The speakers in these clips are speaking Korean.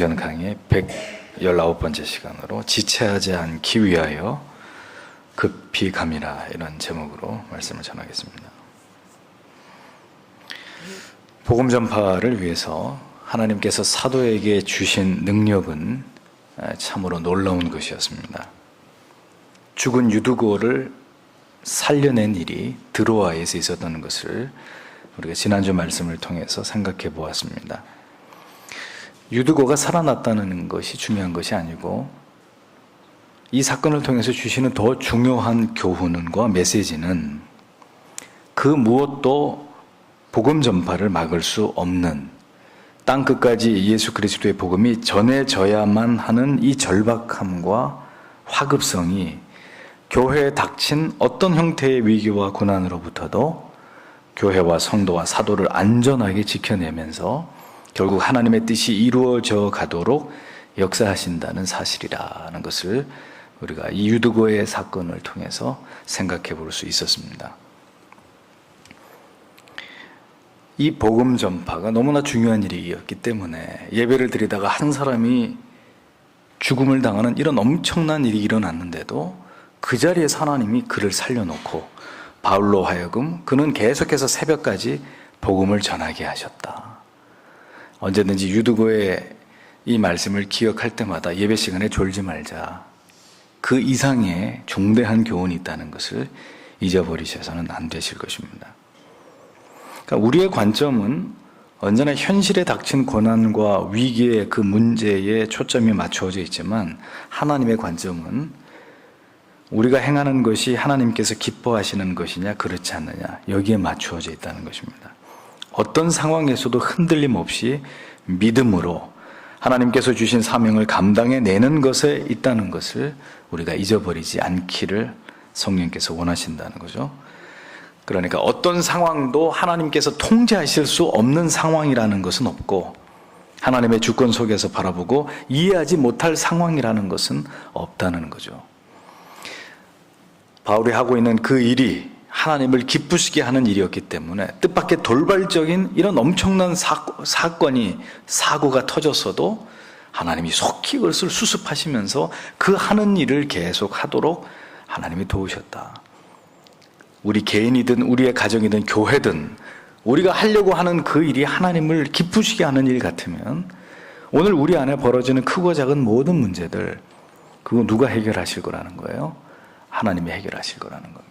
성전 강의 119번째 시간으로 지체하지 않기 위하여 급히 감이라, 이런 제목으로 말씀을 전하겠습니다. 복음 전파를 위해서 하나님께서 사도에게 주신 능력은 참으로 놀라운 것이었습니다. 죽은 유두고를 살려낸 일이 드로아에서 있었던 것을 우리가 지난주 말씀을 통해서 생각해 보았습니다. 유두고가 살아났다는 것이 중요한 것이 아니고, 이 사건을 통해서 주시는 더 중요한 교훈과 메시지는 그 무엇도 복음 전파를 막을 수 없는, 땅 끝까지 예수 그리스도의 복음이 전해져야만 하는 이 절박함과 화급성이 교회에 닥친 어떤 형태의 위기와 고난으로부터도 교회와 성도와 사도를 안전하게 지켜내면서 결국 하나님의 뜻이 이루어져 가도록 역사하신다는 사실이라는 것을 우리가 이 유두고의 사건을 통해서 생각해 볼 수 있었습니다. 이 복음 전파가 너무나 중요한 일이었기 때문에 예배를 드리다가 한 사람이 죽음을 당하는 이런 엄청난 일이 일어났는데도 그 자리에서 하나님이 그를 살려놓고 바울로 하여금 그는 계속해서 새벽까지 복음을 전하게 하셨다. 언제든지 유두고의 이 말씀을 기억할 때마다 예배 시간에 졸지 말자. 그 이상의 중대한 교훈이 있다는 것을 잊어버리셔서는 안 되실 것입니다. 그러니까 우리의 관점은 언제나 현실에 닥친 고난과 위기의 그 문제에 초점이 맞추어져 있지만, 하나님의 관점은 우리가 행하는 것이 하나님께서 기뻐하시는 것이냐 그렇지 않느냐, 여기에 맞추어져 있다는 것입니다. 어떤 상황에서도 흔들림 없이 믿음으로 하나님께서 주신 사명을 감당해내는 것에 있다는 것을 우리가 잊어버리지 않기를 성령께서 원하신다는 거죠. 그러니까 어떤 상황도 하나님께서 통제하실 수 없는 상황이라는 것은 없고, 하나님의 주권 속에서 바라보고 이해하지 못할 상황이라는 것은 없다는 거죠. 바울이 하고 있는 그 일이 하나님을 기쁘시게 하는 일이었기 때문에 뜻밖의 돌발적인 이런 엄청난 사고가 터졌어도 하나님이 속히 그것을 수습하시면서 그 하는 일을 계속 하도록 하나님이 도우셨다. 우리 개인이든 우리의 가정이든 교회든 우리가 하려고 하는 그 일이 하나님을 기쁘시게 하는 일 같으면 오늘 우리 안에 벌어지는 크고 작은 모든 문제들, 그거 누가 해결하실 거라는 거예요? 하나님이 해결하실 거라는 겁니다.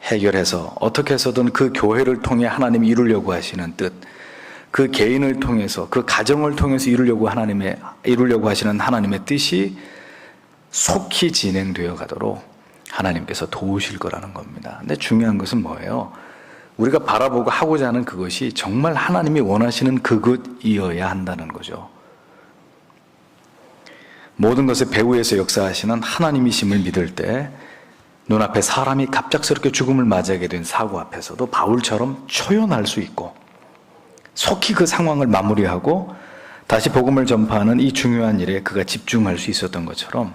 해결해서 어떻게 해서든 그 교회를 통해 하나님이 이루려고 하시는 뜻, 그 개인을 통해서, 그 가정을 통해서 이루려고 하시는 하나님의 뜻이 속히 진행되어 가도록 하나님께서 도우실 거라는 겁니다. 근데 중요한 것은 뭐예요? 우리가 바라보고 하고자 하는 그것이 정말 하나님이 원하시는 그것이어야 한다는 거죠. 모든 것의 배후에서 역사하시는 하나님이심을 믿을 때 눈앞에 사람이 갑작스럽게 죽음을 맞이하게 된 사고 앞에서도 바울처럼 초연할 수 있고, 속히 그 상황을 마무리하고 다시 복음을 전파하는 이 중요한 일에 그가 집중할 수 있었던 것처럼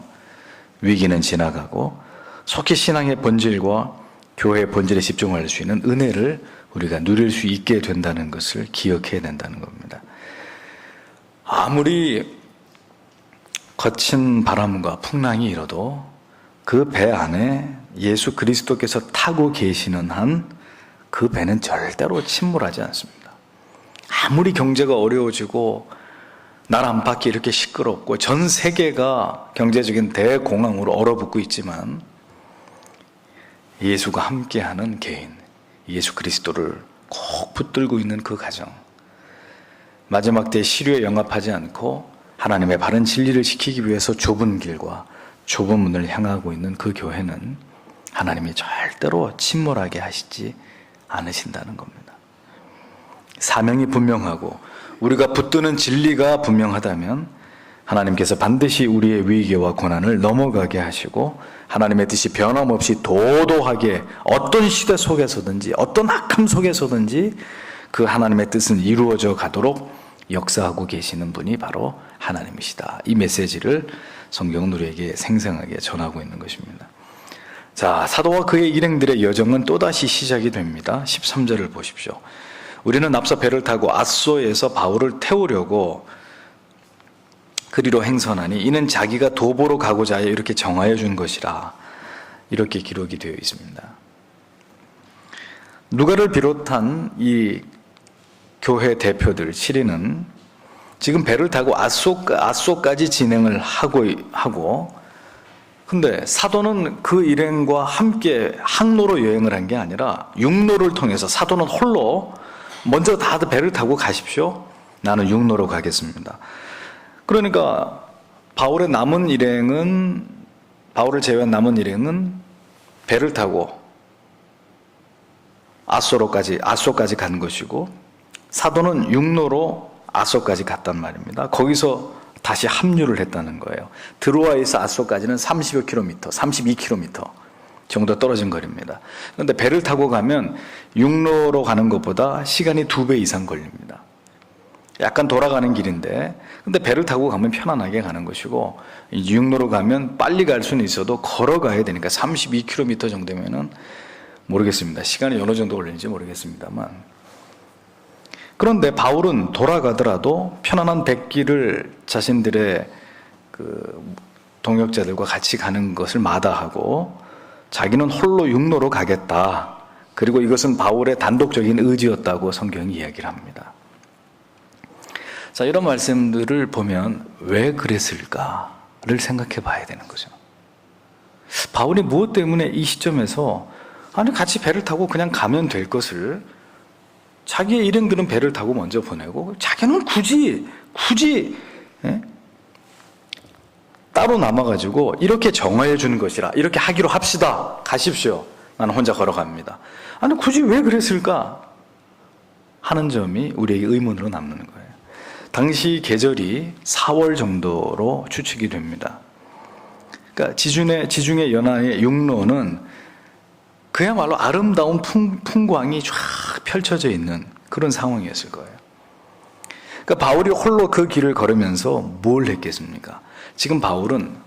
위기는 지나가고 속히 신앙의 본질과 교회의 본질에 집중할 수 있는 은혜를 우리가 누릴 수 있게 된다는 것을 기억해야 된다는 겁니다. 아무리 거친 바람과 풍랑이 일어도 그 배 안에 예수 그리스도께서 타고 계시는 한 그 배는 절대로 침몰하지 않습니다. 아무리 경제가 어려워지고 나라 안팎이 이렇게 시끄럽고 전 세계가 경제적인 대공황으로 얼어붙고 있지만, 예수가 함께하는 개인, 예수 그리스도를 꼭 붙들고 있는 그 가정, 마지막 때 시류에 영합하지 않고 하나님의 바른 진리를 지키기 위해서 좁은 길과 좁은 문을 향하고 있는 그 교회는 하나님이 절대로 침몰하게 하시지 않으신다는 겁니다. 사명이 분명하고 우리가 붙드는 진리가 분명하다면 하나님께서 반드시 우리의 위기와 고난을 넘어가게 하시고, 하나님의 뜻이 변함없이 도도하게 어떤 시대 속에서든지 어떤 악함 속에서든지 그 하나님의 뜻은 이루어져 가도록 역사하고 계시는 분이 바로 하나님이시다. 이 메시지를 성경은 우리에게 생생하게 전하고 있는 것입니다. 자, 사도와 그의 일행들의 여정은 또다시 시작이 됩니다. 13절을 보십시오. 우리는 앞서 배를 타고 아소에서 바울을 태우려고 그리로 행선하니 이는 자기가 도보로 가고자 하여 이렇게 정하여 준 것이라. 이렇게 기록이 되어 있습니다. 누가를 비롯한 이 교회 대표들 7인은 지금 배를 타고 앗소까지 진행을 하고 근데 사도는 그 일행과 함께 항로로 여행을 한 게 아니라 육로를 통해서 사도는 홀로 먼저 다들 배를 타고 가십시오. 나는 육로로 가겠습니다. 그러니까 바울을 제외한 남은 일행은 배를 타고 앗소까지 간 것이고 사도는 육로로 앗소까지 갔단 말입니다. 거기서 다시 합류를 했다는 거예요. 드로아에서 앗소까지는 30여 킬로미터, 32킬로미터 정도 떨어진 거리입니다. 그런데 배를 타고 가면 육로로 가는 것보다 시간이 2배 이상 걸립니다. 약간 돌아가는 길인데 근데 배를 타고 가면 편안하게 가는 것이고 육로로 가면 빨리 갈 수는 있어도 걸어가야 되니까 32km 정도면은 모르겠습니다. 시간이 어느 정도 걸리는지 모르겠습니다만 그런데 바울은 돌아가더라도 편안한 백길을 자신들의 그 동역자들과 같이 가는 것을 마다하고 자기는 홀로 육로로 가겠다. 그리고 이것은 바울의 단독적인 의지였다고 성경이 이야기를 합니다. 자, 이런 말씀들을 보면 왜 그랬을까를 생각해 봐야 되는 거죠. 바울이 무엇 때문에 이 시점에서 같이 배를 타고 그냥 가면 될 것을 자기의 일행들은 배를 타고 먼저 보내고 자기는 굳이 따로 남아가지고 이렇게 정하여 주는 것이라 이렇게 하기로 합시다. 가십시오. 나는 혼자 걸어갑니다. 굳이 왜 그랬을까 하는 점이 우리에게 의문으로 남는 거예요. 당시 계절이 4월 정도로 추측이 됩니다. 그러니까 지중해 연안의 육로는 그야말로 아름다운 풍광이 쫙 펼쳐져 있는 그런 상황이었을 거예요. 그러니까 바울이 홀로 그 길을 걸으면서 뭘 했겠습니까? 지금 바울은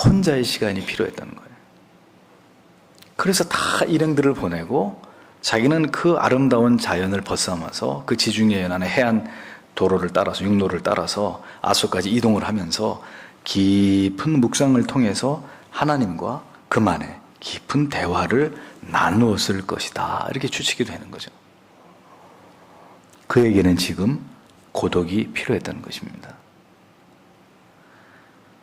혼자의 시간이 필요했다는 거예요. 그래서 다 일행들을 보내고 자기는 그 아름다운 자연을 벗삼아서 그 지중해 연안의 해안 도로를 따라서 육로를 따라서 앗소까지 이동을 하면서 깊은 묵상을 통해서 하나님과 그만의 깊은 대화를 나누었을 것이다. 이렇게 추측이 되는 거죠. 그에게는 지금 고독이 필요했다는 것입니다.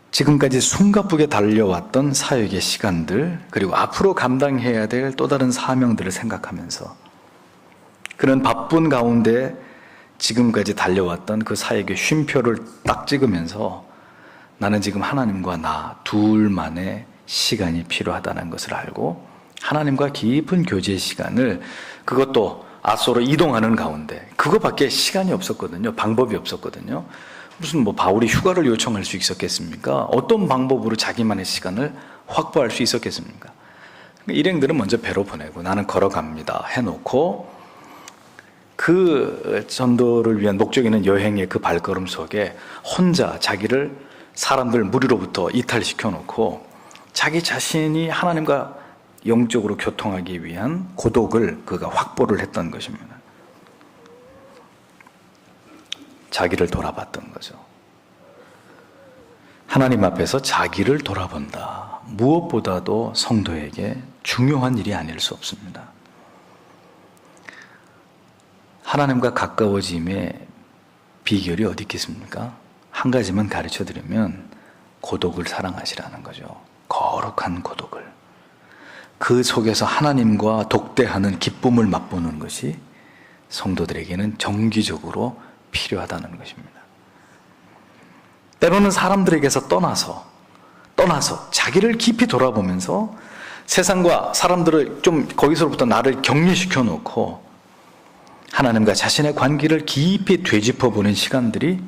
지금까지 숨가쁘게 달려왔던 사역의 시간들 그리고 앞으로 감당해야 될 또 다른 사명들을 생각하면서 그는 바쁜 가운데 지금까지 달려왔던 그 사역의 쉼표를 딱 찍으면서 나는 지금 하나님과 나 둘만의 시간이 필요하다는 것을 알고 하나님과 깊은 교제 시간을 그것도 앗소로 이동하는 가운데 그거밖에 시간이 없었거든요. 방법이 없었거든요. 무슨 바울이 휴가를 요청할 수 있었겠습니까? 어떤 방법으로 자기만의 시간을 확보할 수 있었겠습니까? 일행들은 먼저 배로 보내고 나는 걸어갑니다 해놓고 그 전도를 위한 목적 있는 여행의 그 발걸음 속에 혼자 자기를 사람들 무리로부터 이탈시켜 놓고 자기 자신이 하나님과 영적으로 교통하기 위한 고독을 그가 확보를 했던 것입니다. 자기를 돌아봤던 거죠. 하나님 앞에서 자기를 돌아본다. 무엇보다도 성도에게 중요한 일이 아닐 수 없습니다. 하나님과 가까워짐의 비결이 어디 있겠습니까? 한 가지만 가르쳐 드리면 고독을 사랑하시라는 거죠. 거룩한 고독을. 그 속에서 하나님과 독대하는 기쁨을 맛보는 것이 성도들에게는 정기적으로 필요하다는 것입니다. 때로는 사람들에게서 떠나서 자기를 깊이 돌아보면서 세상과 사람들을 좀 거기서부터 나를 격리시켜 놓고 하나님과 자신의 관계를 깊이 되짚어보는 시간들이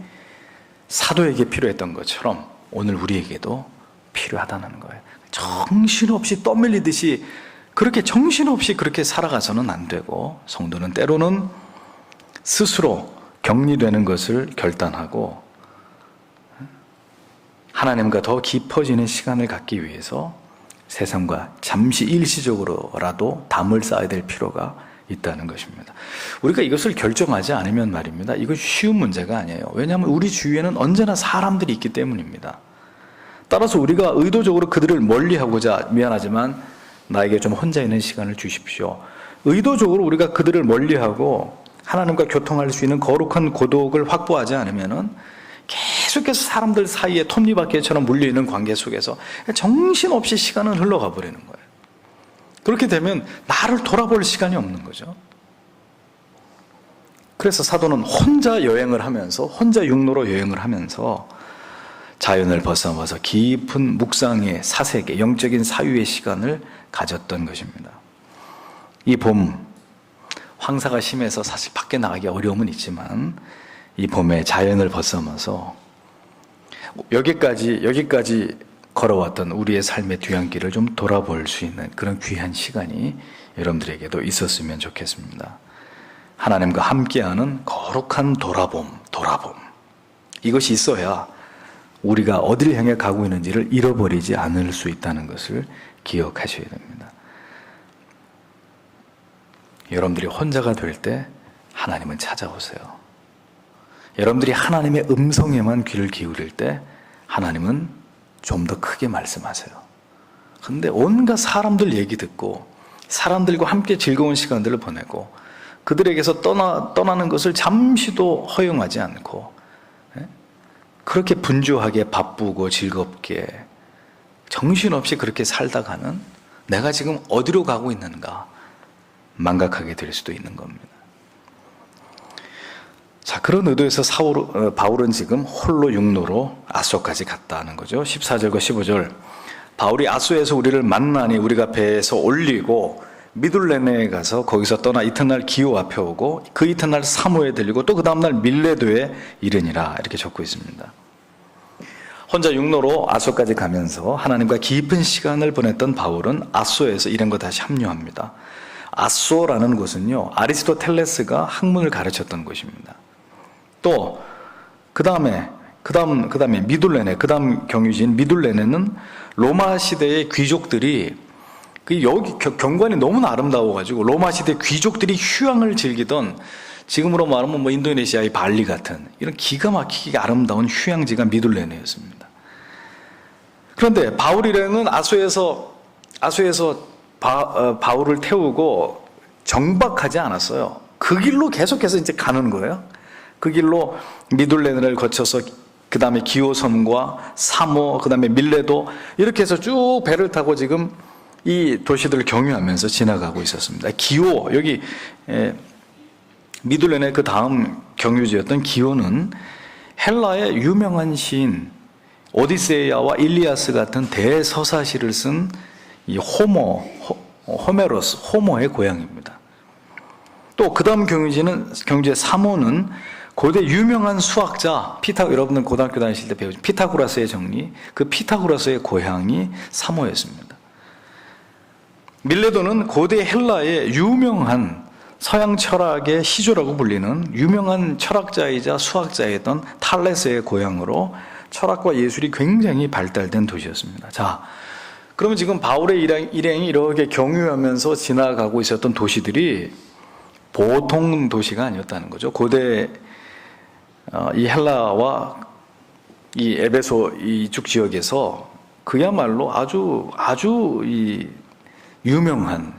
사도에게 필요했던 것처럼 오늘 우리에게도 필요하다는 거예요. 정신없이 떠밀리듯이 그렇게 정신없이 그렇게 살아가서는 안 되고 성도는 때로는 스스로 격리되는 것을 결단하고 하나님과 더 깊어지는 시간을 갖기 위해서 세상과 잠시 일시적으로라도 담을 쌓아야 될 필요가 있다는 것입니다. 우리가 이것을 결정하지 않으면 말입니다. 이거 쉬운 문제가 아니에요. 왜냐하면 우리 주위에는 언제나 사람들이 있기 때문입니다. 따라서 우리가 의도적으로 그들을 멀리하고자, 미안하지만 나에게 좀 혼자 있는 시간을 주십시오, 의도적으로 우리가 그들을 멀리하고 하나님과 교통할 수 있는 거룩한 고독을 확보하지 않으면은 계속해서 사람들 사이에 톱니바퀴처럼 물려있는 관계 속에서 정신없이 시간은 흘러가 버리는 거예요. 그렇게 되면 나를 돌아볼 시간이 없는 거죠. 그래서 사도는 혼자 여행을 하면서, 혼자 육로로 여행을 하면서 자연을 벗어나서 깊은 묵상의 사색의 영적인 사유의 시간을 가졌던 것입니다. 이 봄, 황사가 심해서 사실 밖에 나가기 어려움은 있지만 이 봄에 자연을 벗어나서 여기까지 걸어왔던 우리의 삶의 뒤안길을 좀 돌아볼 수 있는 그런 귀한 시간이 여러분들에게도 있었으면 좋겠습니다. 하나님과 함께하는 거룩한 돌아봄. 이것이 있어야 우리가 어디를 향해 가고 있는지를 잃어버리지 않을 수 있다는 것을 기억하셔야 됩니다. 여러분들이 혼자가 될 때 하나님은 찾아오세요. 여러분들이 하나님의 음성에만 귀를 기울일 때 하나님은 좀 더 크게 말씀하세요. 그런데 온갖 사람들 얘기 듣고 사람들과 함께 즐거운 시간들을 보내고 그들에게서 떠나는 것을 잠시도 허용하지 않고 그렇게 분주하게 바쁘고 즐겁게 정신없이 그렇게 살다가는 내가 지금 어디로 가고 있는가 망각하게 될 수도 있는 겁니다. 자, 그런 의도에서 바울은 지금 홀로 육로로 아소까지 갔다는 거죠. 14절과 15절. 바울이 아소에서 우리를 만나니 우리가 배에서 올리고 미둘레네에 가서 거기서 떠나 이튿날 기오 앞에 오고 그 이튿날 사모에 들리고 또 그 다음날 밀레도에 이르니라, 이렇게 적고 있습니다. 혼자 육로로 아소까지 가면서 하나님과 깊은 시간을 보냈던 바울은 아소에서 일행과 다시 합류합니다. 아소라는 곳은요, 아리스토텔레스가 학문을 가르쳤던 곳입니다. 또 그 다음에 미둘레네, 그 다음 경유지인 미둘레네는 로마 시대의 귀족들이 여기 경관이 너무나 아름다워가지고 로마 시대 귀족들이 휴양을 즐기던, 지금으로 말하면 뭐 인도네시아의 발리 같은 이런 기가 막히게 아름다운 휴양지가 미둘레네였습니다. 그런데 바울 일행은 아소에서 바울을 태우고 정박하지 않았어요. 그 길로 계속해서 이제 가는 거예요. 그 길로 미둘레네를 거쳐서 그 다음에 기오섬과 사모, 그 다음에 밀레도, 이렇게 해서 쭉 배를 타고 지금 이 도시들을 경유하면서 지나가고 있었습니다. 기오, 여기 미둘레네 그 다음 경유지였던 기오는 헬라의 유명한 시인 오디세이아와 일리아스 같은 대서사시를 쓴 이 호모의 고향입니다. 또 그 다음 경주의 사모는 고대 유명한 수학자 여러분들 고등학교 다니실 때 배우신 피타고라스의 정리, 그 피타고라스의 고향이 사모였습니다. 밀레도는 고대 헬라의 유명한 서양 철학의 시조라고 불리는 유명한 철학자이자 수학자였던 탈레스의 고향으로 철학과 예술이 굉장히 발달된 도시였습니다. 자, 그러면 지금 바울의 일행이 이렇게 경유하면서 지나가고 있었던 도시들이 보통 도시가 아니었다는 거죠. 고대 이 헬라와 이 에베소 이쪽 지역에서 그야말로 아주 이 유명한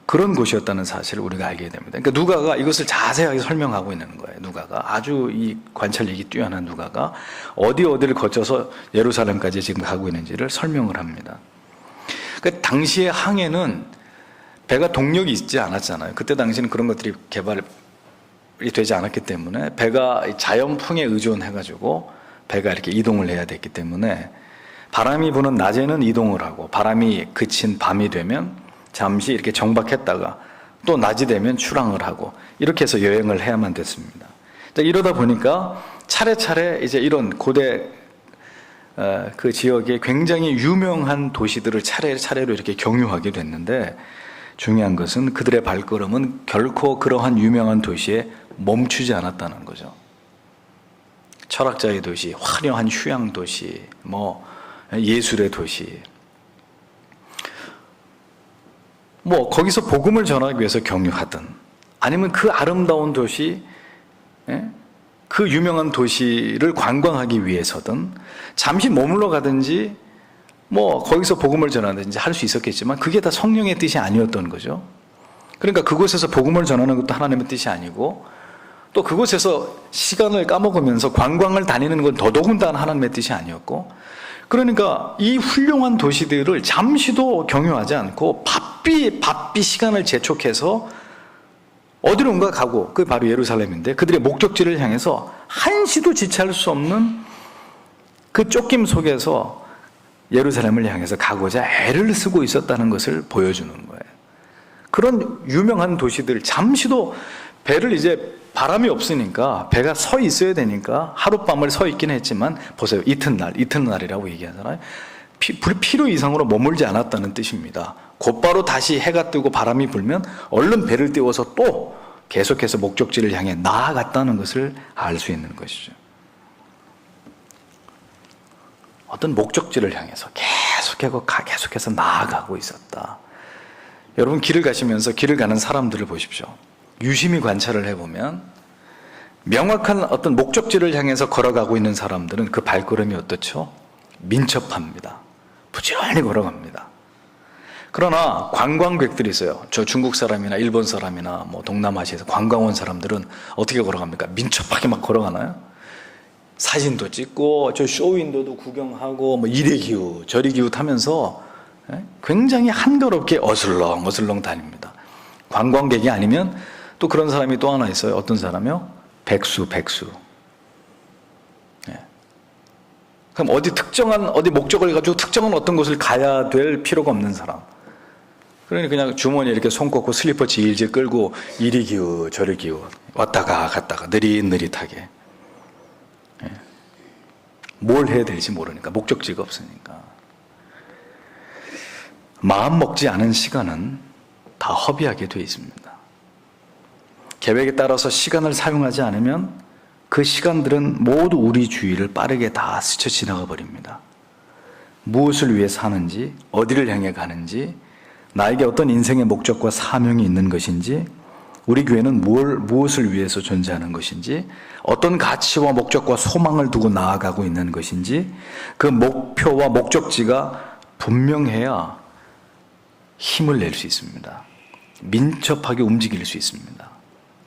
그런 곳이었다는 사실을 우리가 알게 됩니다. 그러니까 누가가 이것을 자세하게 설명하고 있는 거예요. 누가가 아주 이 관찰력이 뛰어난 누가가 어디를 거쳐서 예루살렘까지 지금 가고 있는지를 설명을 합니다. 그러니까 당시의 항해는 배가 동력이 있지 않았잖아요. 그때 당시는 그런 것들이 개발이 되지 않았기 때문에 배가 자연풍에 의존해가지고 배가 이렇게 이동을 해야 됐기 때문에 바람이 부는 낮에는 이동을 하고 바람이 그친 밤이 되면 잠시 이렇게 정박했다가 또 낮이 되면 출항을 하고 이렇게 해서 여행을 해야만 됐습니다. 이러다 보니까 차례차례 이제 이런 고대 그 지역의 굉장히 유명한 도시들을 차례차례로 이렇게 경유하게 됐는데 중요한 것은 그들의 발걸음은 결코 그러한 유명한 도시에 멈추지 않았다는 거죠. 철학자의 도시, 화려한 휴양 도시, 예술의 도시, 뭐 거기서 복음을 전하기 위해서 경유하든 아니면 그 아름다운 도시, 그 유명한 도시를 관광하기 위해서든 잠시 머물러 가든지 뭐 거기서 복음을 전하든지 할 수 있었겠지만 그게 다 성령의 뜻이 아니었던 거죠. 그러니까 그곳에서 복음을 전하는 것도 하나님의 뜻이 아니고 또 그곳에서 시간을 까먹으면서 관광을 다니는 건 더더군다나 하나님의 뜻이 아니었고, 그러니까 이 훌륭한 도시들을 잠시도 경유하지 않고 바삐 시간을 재촉해서 어디론가 가고, 그게 바로 예루살렘인데 그들의 목적지를 향해서 한시도 지체할 수 없는 그 쫓김 속에서 예루살렘을 향해서 가고자 애를 쓰고 있었다는 것을 보여주는 거예요. 그런 유명한 도시들, 잠시도 배를 이제 바람이 없으니까 배가 서 있어야 되니까 하룻밤을 서 있긴 했지만 보세요. 이튿날이라고 얘기하잖아요. 필요 이상으로 머물지 않았다는 뜻입니다. 곧바로 다시 해가 뜨고 바람이 불면 얼른 배를 띄워서 또 계속해서 목적지를 향해 나아갔다는 것을 알 수 있는 것이죠. 어떤 목적지를 향해서 계속해서 나아가고 있었다. 여러분, 길을 가시면서 길을 가는 사람들을 보십시오. 유심히 관찰을 해보면 명확한 어떤 목적지를 향해서 걸어가고 있는 사람들은 그 발걸음이 어떻죠? 민첩합니다. 부지런히 걸어갑니다. 그러나 관광객들이 있어요. 저 중국 사람이나 일본 사람이나 뭐 동남아시아에서 관광 온 사람들은 어떻게 걸어갑니까? 민첩하게 막 걸어가나요? 사진도 찍고 저 쇼윈도도 구경하고 뭐 이리 기우 저리 기우 타면서 굉장히 한가롭게 어슬렁 다닙니다. 관광객이 아니면 또 그런 사람이 또 하나 있어요. 어떤 사람이요? 백수. 그럼 어디 목적을 가지고 특정한 어떤 곳을 가야 될 필요가 없는 사람. 그러니 그냥 주머니에 이렇게 손 꽂고 슬리퍼 질질 끌고 이리 기우 저리 기우 왔다가 갔다가 느릿느릿하게. 뭘 해야 될지 모르니까, 목적지가 없으니까. 마음 먹지 않은 시간은 다 허비하게 되어 있습니다. 계획에 따라서 시간을 사용하지 않으면 그 시간들은 모두 우리 주위를 빠르게 다 스쳐 지나가 버립니다. 무엇을 위해 사는지, 어디를 향해 가는지, 나에게 어떤 인생의 목적과 사명이 있는 것인지, 우리 교회는 무엇을 위해서 존재하는 것인지, 어떤 가치와 목적과 소망을 두고 나아가고 있는 것인지, 그 목표와 목적지가 분명해야 힘을 낼 수 있습니다. 민첩하게 움직일 수 있습니다.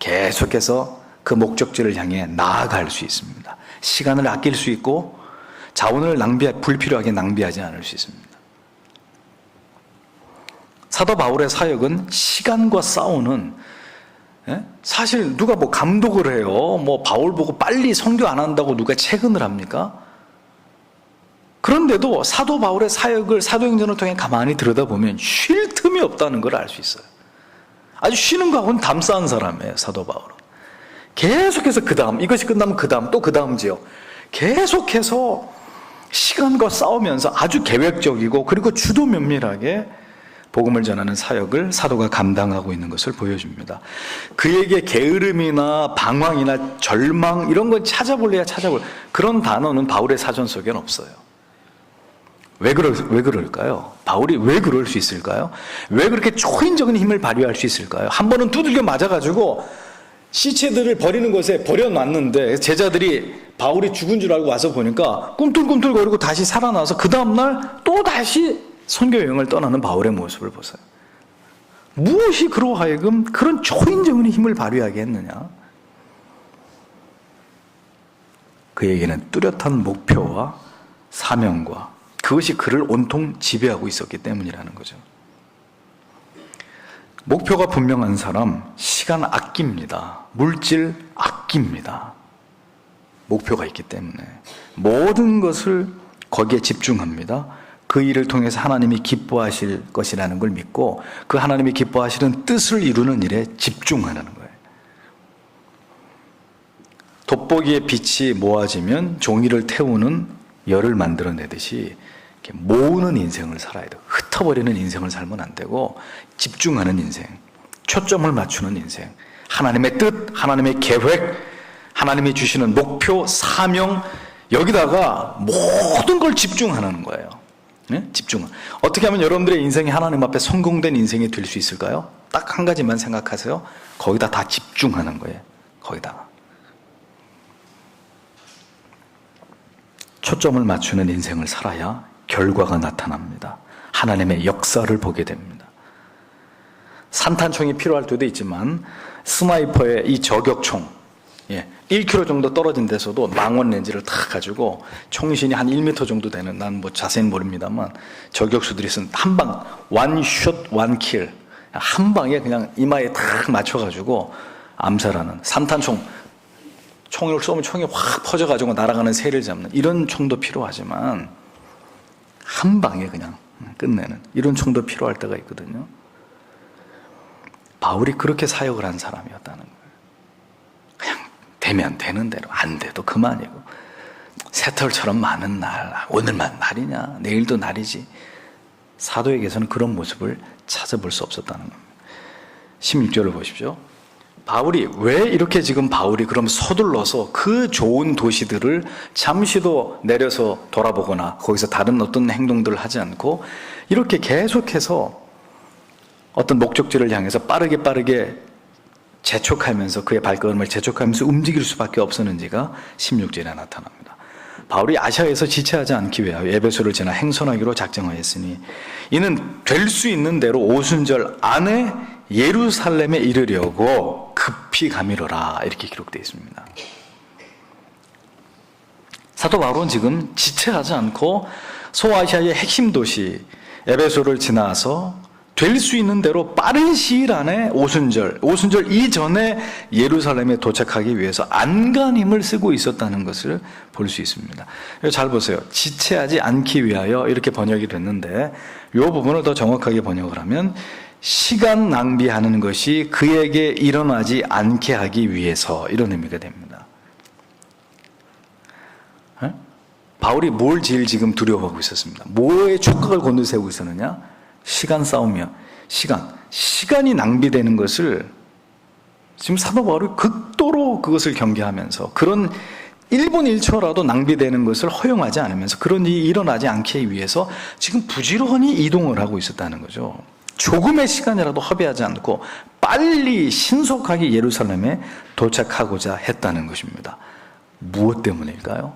계속해서 그 목적지를 향해 나아갈 수 있습니다. 시간을 아낄 수 있고 자원을 불필요하게 낭비하지 않을 수 있습니다. 사도 바울의 사역은 시간과 싸우는, 사실 누가 뭐 감독을 해요. 뭐 바울 보고 빨리 선교 안 한다고 누가 체근을 합니까? 그런데도 사도 바울의 사역을 사도행전을 통해 가만히 들여다보면 쉴 틈이 없다는 걸 알 수 있어요. 아주 쉬는 거하고는 담싸한 사람이에요, 사도 바울은. 계속해서 그 다음, 이것이 끝나면 그 다음, 또 그 다음지요. 계속해서 시간과 싸우면서 아주 계획적이고 그리고 주도 면밀하게 복음을 전하는 사역을 사도가 감당하고 있는 것을 보여줍니다. 그에게 게으름이나 방황이나 절망 이런 건 찾아볼 그런 단어는 바울의 사전 속에는 없어요. 왜 그럴까요? 바울이 왜 그럴 수 있을까요? 왜 그렇게 초인적인 힘을 발휘할 수 있을까요? 한 번은 두들겨 맞아가지고 시체들을 버리는 곳에 버려놨는데 제자들이 바울이 죽은 줄 알고 와서 보니까 꿈틀꿈틀거리고 다시 살아나서 그 다음날 또 다시 선교 여행을 떠나는 바울의 모습을 보세요. 무엇이 그로 하여금 그런 초인적인 힘을 발휘하게 했느냐? 그에게는 뚜렷한 목표와 사명과 그것이 그를 온통 지배하고 있었기 때문이라는 거죠. 목표가 분명한 사람, 시간 아낍니다. 물질 아낍니다. 목표가 있기 때문에 모든 것을 거기에 집중합니다. 그 일을 통해서 하나님이 기뻐하실 것이라는 걸 믿고 그 하나님이 기뻐하시는 뜻을 이루는 일에 집중하는 거예요. 돋보기의 빛이 모아지면 종이를 태우는 열을 만들어내듯이 이렇게 모으는 인생을 살아야 돼요. 흩어버리는 인생을 살면 안 되고 집중하는 인생, 초점을 맞추는 인생, 하나님의 뜻, 하나님의 계획, 하나님이 주시는 목표, 사명, 여기다가 모든 걸 집중하는 거예요. 네? 집중을. 어떻게 하면 여러분들의 인생이 하나님 앞에 성공된 인생이 될 수 있을까요? 딱 한 가지만 생각하세요. 거기다 다 집중하는 거예요. 거기다가. 초점을 맞추는 인생을 살아야 결과가 나타납니다. 하나님의 역사를 보게 됩니다. 산탄총이 필요할 때도 있지만 스나이퍼의 이 저격총 1km 정도 떨어진 데서도 망원 렌즈를 탁 가지고 총신이 한 1m 정도 되는, 난 뭐 자세히는 모릅니다만 저격수들이 쓴 한 방, one shot, one kill, 한 방에 그냥 이마에 탁 맞춰가지고 암살하는, 산탄총 총을 쏘면 총이 확 퍼져가지고 날아가는 새를 잡는 이런 총도 필요하지만 한 방에 그냥 끝내는 이런 총도 필요할 때가 있거든요. 바울이 그렇게 사역을 한 사람이었다는 거예요. 그냥 되면 되는 대로, 안 돼도 그만이고, 새털처럼 많은 날, 오늘만 날이냐, 내일도 날이지. 사도에게서는 그런 모습을 찾아볼 수 없었다는 겁니다. 16절을 보십시오. 바울이 왜 이렇게 지금 바울이 그럼 서둘러서 그 좋은 도시들을 잠시도 내려서 돌아보거나 거기서 다른 어떤 행동들을 하지 않고 이렇게 계속해서 어떤 목적지를 향해서 빠르게 재촉하면서 그의 발걸음을 재촉하면서 움직일 수밖에 없었는지가 16절에 나타납니다. 바울이 아시아에서 지체하지 않기 위하여 에베소를 지나 행선하기로 작정하였으니 이는 될 수 있는 대로 오순절 안에 예루살렘에 이르려고 급히 가미러라, 이렇게 기록되어 있습니다. 사도 바울은 지금 지체하지 않고 소아시아의 핵심 도시 에베소를 지나서 될 수 있는 대로 빠른 시일 안에 오순절 이전에 예루살렘에 도착하기 위해서 안간힘을 쓰고 있었다는 것을 볼 수 있습니다. 잘 보세요. 지체하지 않기 위하여 이렇게 번역이 됐는데 이 부분을 더 정확하게 번역을 하면 시간 낭비하는 것이 그에게 일어나지 않게 하기 위해서, 이런 의미가 됩니다. 바울이 뭘 제일 지금 두려워하고 있었습니다. 뭐에 촉각을 곤두세우고 있었느냐? 시간 싸움이야. 시간이 낭비되는 것을 지금 사도 바울이 극도로 그것을 경계하면서 그런 1분 1초라도 낭비되는 것을 허용하지 않으면서 그런 일이 일어나지 않기 위해서 지금 부지런히 이동을 하고 있었다는 거죠. 조금의 시간이라도 허비하지 않고 빨리 신속하게 예루살렘에 도착하고자 했다는 것입니다. 무엇 때문일까요?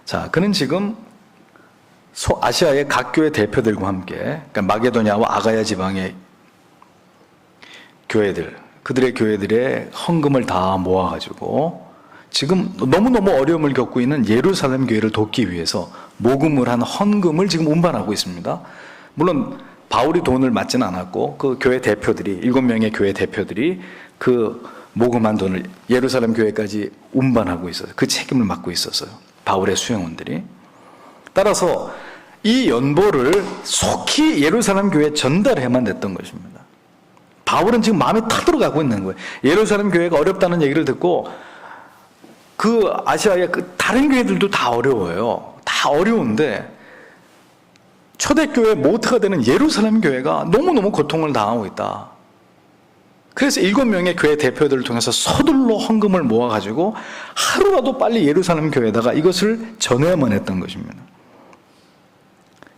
자, 그는 지금 아시아의 각 교회 대표들과 함께, 그러니까 마게도냐와 아가야 지방의 교회들, 그들의 교회들의 헌금을 다 모아가지고 지금 너무너무 어려움을 겪고 있는 예루살렘 교회를 돕기 위해서 모금을 한 헌금을 지금 운반하고 있습니다. 물론 바울이 돈을 맞지는 않았고 그 교회 대표들이, 7명의 교회 대표들이 그 모금한 돈을 예루살렘 교회까지 운반하고 있어요. 그 책임을 맡고 있었어요. 바울의 수행원들이. 따라서 이 연보를 속히 예루살렘 교회에 전달해만 됐던 것입니다. 바울은 지금 마음에 타들어가고 있는 거예요. 예루살렘 교회가 어렵다는 얘기를 듣고 그 아시아의 그 다른 교회들도 다 어려워요. 다 어려운데 초대교회 모태가 되는 예루살렘 교회가 너무너무 고통을 당하고 있다. 그래서 7명의 교회 대표들을 통해서 서둘러 헌금을 모아가지고 하루라도 빨리 예루살렘 교회에다가 이것을 전해야만 했던 것입니다.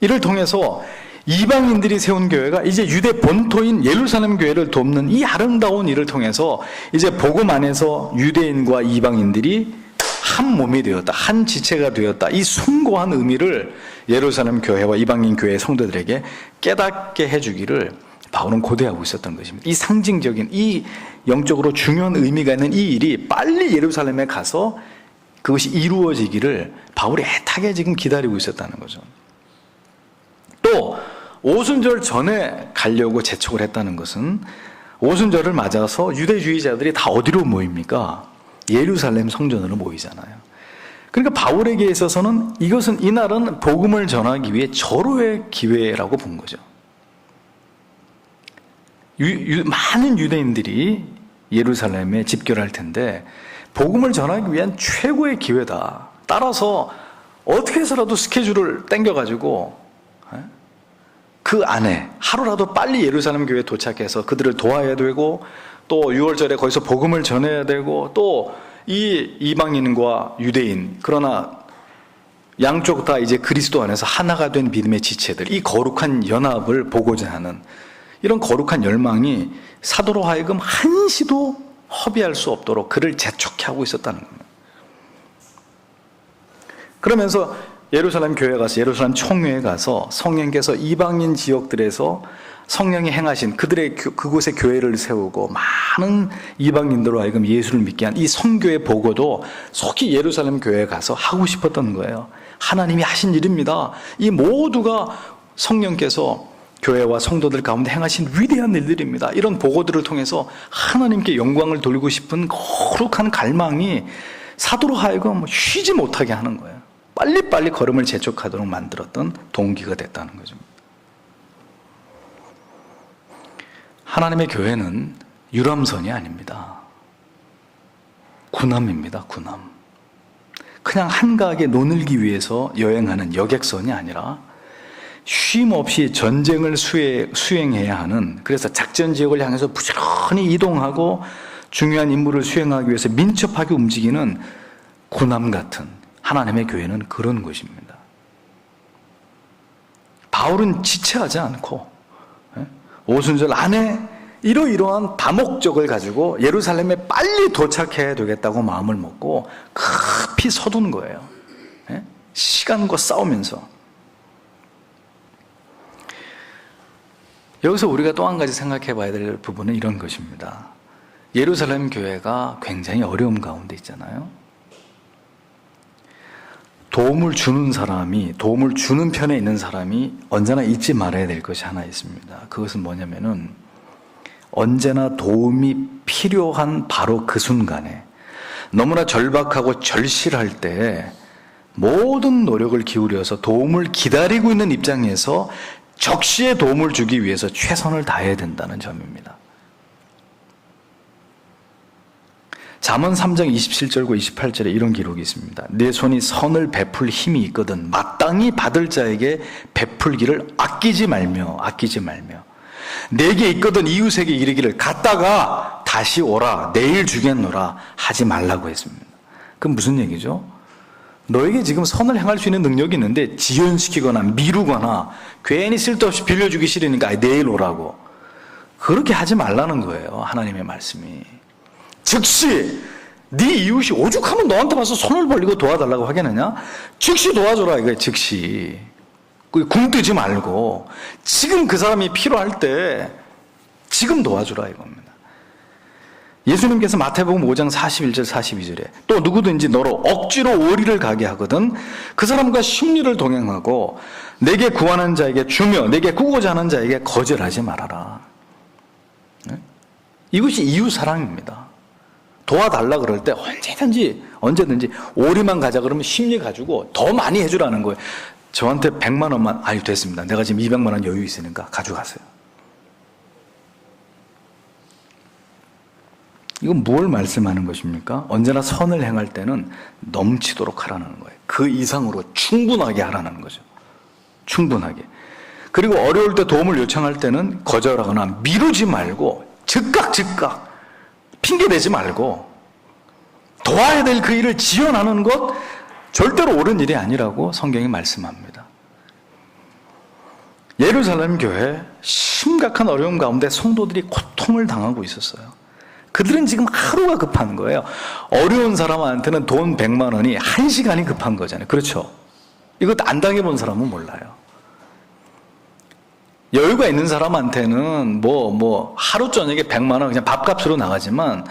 이를 통해서 이방인들이 세운 교회가 이제 유대 본토인 예루살렘 교회를 돕는 이 아름다운 일을 통해서 이제 복음 안에서 유대인과 이방인들이 한 몸이 되었다, 한 지체가 되었다, 이 숭고한 의미를 예루살렘 교회와 이방인 교회 성도들에게 깨닫게 해주기를 바울은 고대하고 있었던 것입니다. 이 상징적인, 이 영적으로 중요한 의미가 있는 이 일이 빨리 예루살렘에 가서 그것이 이루어지기를 바울이 애타게 지금 기다리고 있었다는 거죠. 또 오순절 전에 가려고 재촉을 했다는 것은 오순절을 맞아서 유대주의자들이 다 어디로 모입니까? 예루살렘 성전으로 모이잖아요. 그러니까 바울에게 있어서는 이것은, 이날은 복음을 전하기 위해 절호의 기회라고 본 거죠. 많은 유대인들이 예루살렘에 집결할 텐데 복음을 전하기 위한 최고의 기회다. 따라서 어떻게 해서라도 스케줄을 땡겨가지고 그 안에 하루라도 빨리 예루살렘 교회에 도착해서 그들을 도와야 되고, 또 6월절에 거기서 복음을 전해야 되고, 또 이 이방인과 유대인, 그러나 양쪽 다 이제 그리스도 안에서 하나가 된 믿음의 지체들, 이 거룩한 연합을 보고자 하는 이런 거룩한 열망이 사도로 하여금 한시도 허비할 수 없도록 그를 재촉해 하고 있었다는 겁니다. 그러면서 예루살렘 교회에 가서, 예루살렘 총회에 가서 성령께서 이방인 지역들에서 성령이 행하신 그곳에 교회를 세우고 많은 이방인들로 하여금 예수를 믿게 한 이 선교의 보고도 속히 예루살렘 교회에 가서 하고 싶었던 거예요. 하나님이 하신 일입니다. 이 모두가 성령께서 교회와 성도들 가운데 행하신 위대한 일들입니다. 이런 보고들을 통해서 하나님께 영광을 돌리고 싶은 거룩한 갈망이 사도로 하여금 쉬지 못하게 하는 거예요. 빨리빨리 걸음을 재촉하도록 만들었던 동기가 됐다는 거죠. 하나님의 교회는 유람선이 아닙니다. 군함입니다. 군함. 그냥 한가하게 노늘기 위해서 여행하는 여객선이 아니라 쉼 없이 전쟁을 수행해야 하는, 그래서 작전 지역을 향해서 부지런히 이동하고 중요한 임무를 수행하기 위해서 민첩하게 움직이는 군함 같은 하나님의 교회는 그런 곳입니다. 바울은 지체하지 않고 오순절 안에 이러이러한 다목적을 가지고 예루살렘에 빨리 도착해야 되겠다고 마음을 먹고 급히 서둔 거예요. 시간과 싸우면서. 여기서 우리가 또 한 가지 생각해 봐야 될 부분은 이런 것입니다. 예루살렘 교회가 굉장히 어려움 가운데 있잖아요. 도움을 주는 사람이, 도움을 주는 편에 있는 사람이 언제나 잊지 말아야 될 것이 하나 있습니다. 그것은 뭐냐면은 언제나 도움이 필요한 바로 그 순간에, 너무나 절박하고 절실할 때 모든 노력을 기울여서 도움을 기다리고 있는 입장에서 적시에 도움을 주기 위해서 최선을 다해야 된다는 점입니다. 잠언 3장 27절과 28절에 이런 기록이 있습니다. 내 손이 선을 베풀 힘이 있거든 마땅히 받을 자에게 베풀기를 아끼지 말며 내게 있거든 이웃에게 이르기를 갔다가 다시 오라 내일 주겠노라 하지 말라고 했습니다. 그럼 무슨 얘기죠? 너에게 지금 선을 행할 수 있는 능력이 있는데 지연시키거나 미루거나 괜히 쓸데없이 빌려주기 싫으니까 내일 오라고, 그렇게 하지 말라는 거예요. 하나님의 말씀이. 즉시 네 이웃이 오죽하면 너한테 와서 손을 벌리고 도와달라고 하겠느냐? 즉시 도와줘라 이거예요. 즉시. 굶뜨지 말고 지금 그 사람이 필요할 때 지금 도와주라 이겁니다. 예수님께서 마태복음 5장 41절 42절에 또 누구든지 너로 억지로 오리를 가게 하거든 그 사람과 심리를 동행하고 내게 구하는 자에게 주며 내게 구고자 하는 자에게 거절하지 말아라. 이것이 이웃 사랑입니다. 도와달라 그럴 때 언제든지 오리만 가자 그러면 심리 가지고 더 많이 해주라는 거예요. 저한테 100만 원만, 아니 됐습니다. 내가 지금 200만 원 여유 있으니까 가져가세요. 이건 뭘 말씀하는 것입니까? 언제나 선을 행할 때는 넘치도록 하라는 거예요. 그 이상으로 충분하게 하라는 거죠. 충분하게. 그리고 어려울 때 도움을 요청할 때는 거절하거나 미루지 말고 즉각 핑계대지 말고 도와야 될 그 일을 지연하는 것 절대로 옳은 일이 아니라고 성경이 말씀합니다. 예루살렘 교회 심각한 어려움 가운데 성도들이 고통을 당하고 있었어요. 그들은 지금 하루가 급한 거예요. 어려운 사람한테는 돈 100만 원이 1시간이 급한 거잖아요. 그렇죠? 이거 안 당해본 사람은 몰라요. 여유가 있는 사람한테는 하루 저녁에 100만 원 그냥 밥값으로 나가지만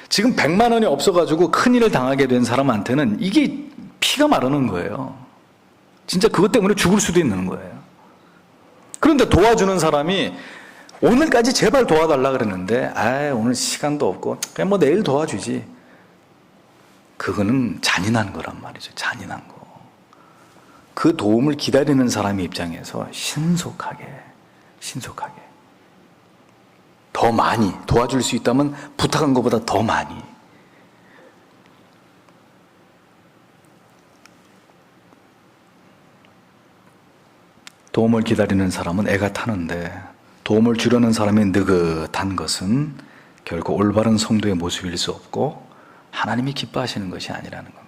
지금 100만 원이 없어가지고 큰일을 당하게 된 사람한테는 이게 피가 마르는 거예요. 진짜 그것 때문에 죽을 수도 있는 거예요. 그런데 도와주는 사람이 오늘까지 제발 도와달라 그랬는데 오늘 시간도 없고 그냥 내일 도와주지. 그거는 잔인한 거란 말이죠. 잔인한 거. 그 도움을 기다리는 사람의 입장에서 신속하게 더 많이 도와줄 수 있다면 부탁한 것보다 더 많이. 도움을 기다리는 사람은 애가 타는데 도움을 주려는 사람의 느긋한 것은 결코 올바른 성도의 모습일 수 없고 하나님이 기뻐하시는 것이 아니라는 겁니다.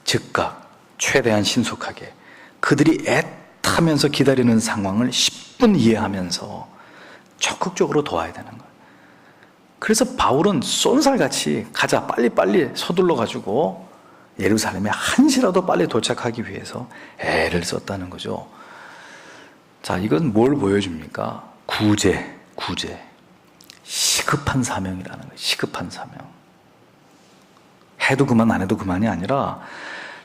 즉각 최대한 신속하게 그들이 애타면서 기다리는 상황을 10분 이해하면서 적극적으로 도와야 되는 거예요. 그래서 바울은 쏜살같이 가자, 빨리빨리 서둘러 가지고 예루살렘에 한시라도 빨리 도착하기 위해서 애를 썼다는 거죠. 자, 이건 뭘 보여줍니까? 구제. 시급한 사명이라는 거예요. 시급한 사명. 해도 그만 안 해도 그만이 아니라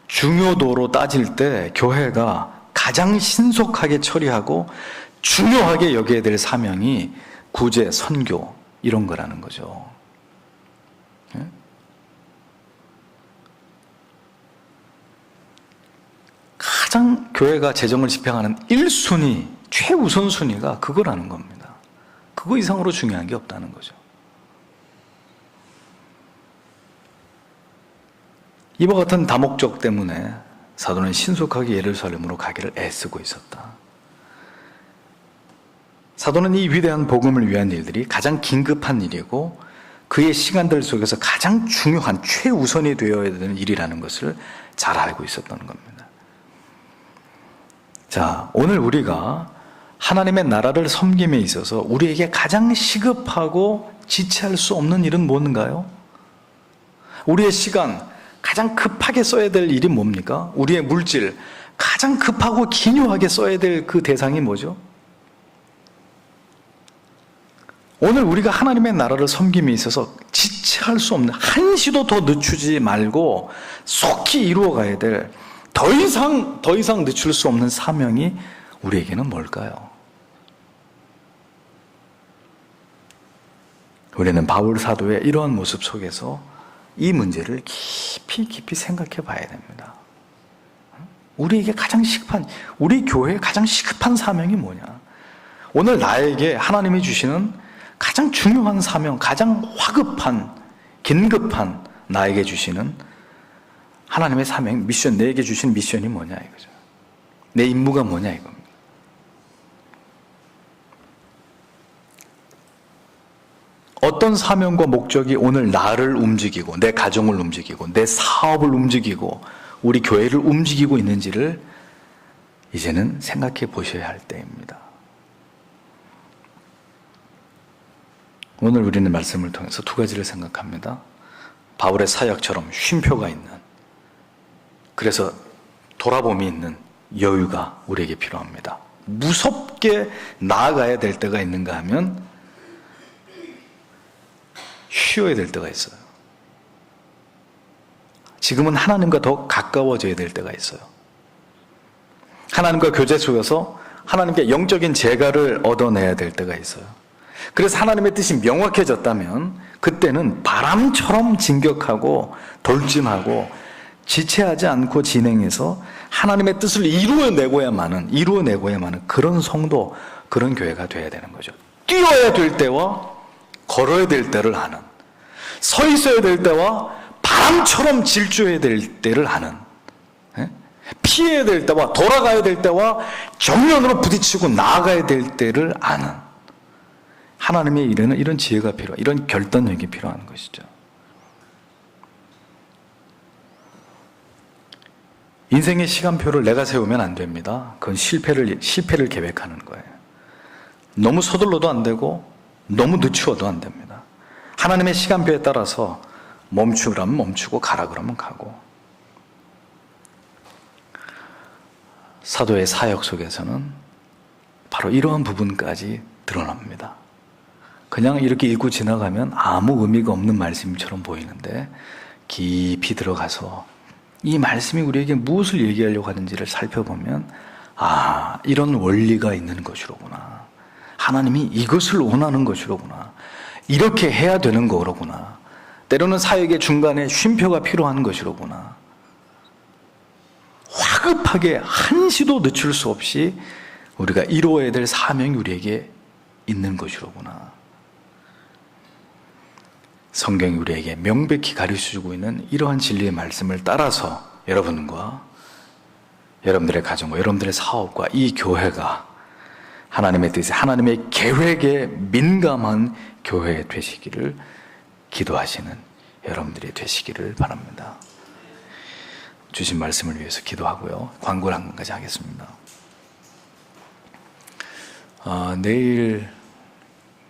중요도로 따질 때 교회가 가장 신속하게 처리하고 중요하게 여겨야 될 사명이 구제, 선교 이런 거라는 거죠. 가장 교회가 재정을 집행하는 1순위, 최우선순위가 그거라는 겁니다. 그거 이상으로 중요한 게 없다는 거죠. 이와 같은 다목적 때문에 사도는 신속하게 예루살렘으로 가기를 애쓰고 있었다. 사도는 이 위대한 복음을 위한 일들이 가장 긴급한 일이고 그의 시간들 속에서 가장 중요한 최우선이 되어야 되는 일이라는 것을 잘 알고 있었던 겁니다. 자, 오늘 우리가 하나님의 나라를 섬김에 있어서 우리에게 가장 시급하고 지체할 수 없는 일은 뭔가요? 우리의 시간, 가장 급하게 써야 될 일이 뭡니까? 우리의 물질, 가장 급하고 기묘하게 써야 될 그 대상이 뭐죠? 오늘 우리가 하나님의 나라를 섬김에 있어서 지체할 수 없는, 한시도 더 늦추지 말고 속히 이루어가야 될, 더 이상 늦출 수 없는 사명이 우리에게는 뭘까요? 우리는 바울 사도의 이러한 모습 속에서 이 문제를 깊이 생각해 봐야 됩니다. 우리에게 가장 시급한, 우리 교회의 가장 시급한 사명이 뭐냐? 오늘 나에게 하나님이 주시는 가장 중요한 사명, 가장 화급한, 긴급한 나에게 주시는 하나님의 사명, 미션, 내게 주신 미션이 뭐냐 이거죠. 내 임무가 뭐냐 이겁니다. 어떤 사명과 목적이 오늘 나를 움직이고 내 가정을 움직이고 내 사업을 움직이고 우리 교회를 움직이고 있는지를 이제는 생각해 보셔야 할 때입니다. 오늘 우리는 말씀을 통해서 두 가지를 생각합니다. 바울의 사역처럼 쉼표가 있는, 그래서 돌아봄이 있는 여유가 우리에게 필요합니다. 무섭게 나아가야 될 때가 있는가 하면 쉬어야 될 때가 있어요. 지금은 하나님과 더 가까워져야 될 때가 있어요. 하나님과 교제 속에서 하나님께 영적인 재가를 얻어내야 될 때가 있어요. 그래서 하나님의 뜻이 명확해졌다면 그때는 바람처럼 진격하고 돌진하고 지체하지 않고 진행해서 하나님의 뜻을 이루어내고야만은 그런 성도, 그런 교회가 돼야 되는 거죠. 뛰어야 될 때와 걸어야 될 때를 아는, 서 있어야 될 때와 바람처럼 질주해야 될 때를 아는, 피해야 될 때와 돌아가야 될 때와 정면으로 부딪히고 나아가야 될 때를 아는 하나님의 일에는 이런 지혜가 필요한, 이런 결단력이 필요한 것이죠. 인생의 시간표를 내가 세우면 안 됩니다. 그건 실패를 계획하는 거예요. 너무 서둘러도 안 되고 너무 늦추어도 안 됩니다. 하나님의 시간표에 따라서 멈추라면 멈추고 가라 그러면 가고. 사도의 사역 속에서는 바로 이러한 부분까지 드러납니다. 그냥 이렇게 읽고 지나가면 아무 의미가 없는 말씀처럼 보이는데 깊이 들어가서 이 말씀이 우리에게 무엇을 얘기하려고 하는지를 살펴보면 이런 원리가 있는 것이로구나. 하나님이 이것을 원하는 것이로구나. 이렇게 해야 되는 거로구나. 때로는 사역의 중간에 쉼표가 필요한 것이로구나. 화급하게 한시도 늦출 수 없이 우리가 이루어야 될 사명이 우리에게 있는 것이로구나. 성경이 우리에게 명백히 가르쳐주고 있는 이러한 진리의 말씀을 따라서 여러분과 여러분들의 가정과 여러분들의 사업과 이 교회가 하나님의 뜻에, 하나님의 계획에 민감한 교회 되시기를 기도하시는 여러분들이 되시기를 바랍니다. 주신 말씀을 위해서 기도하고요. 광고를 한 가지 하겠습니다. 내일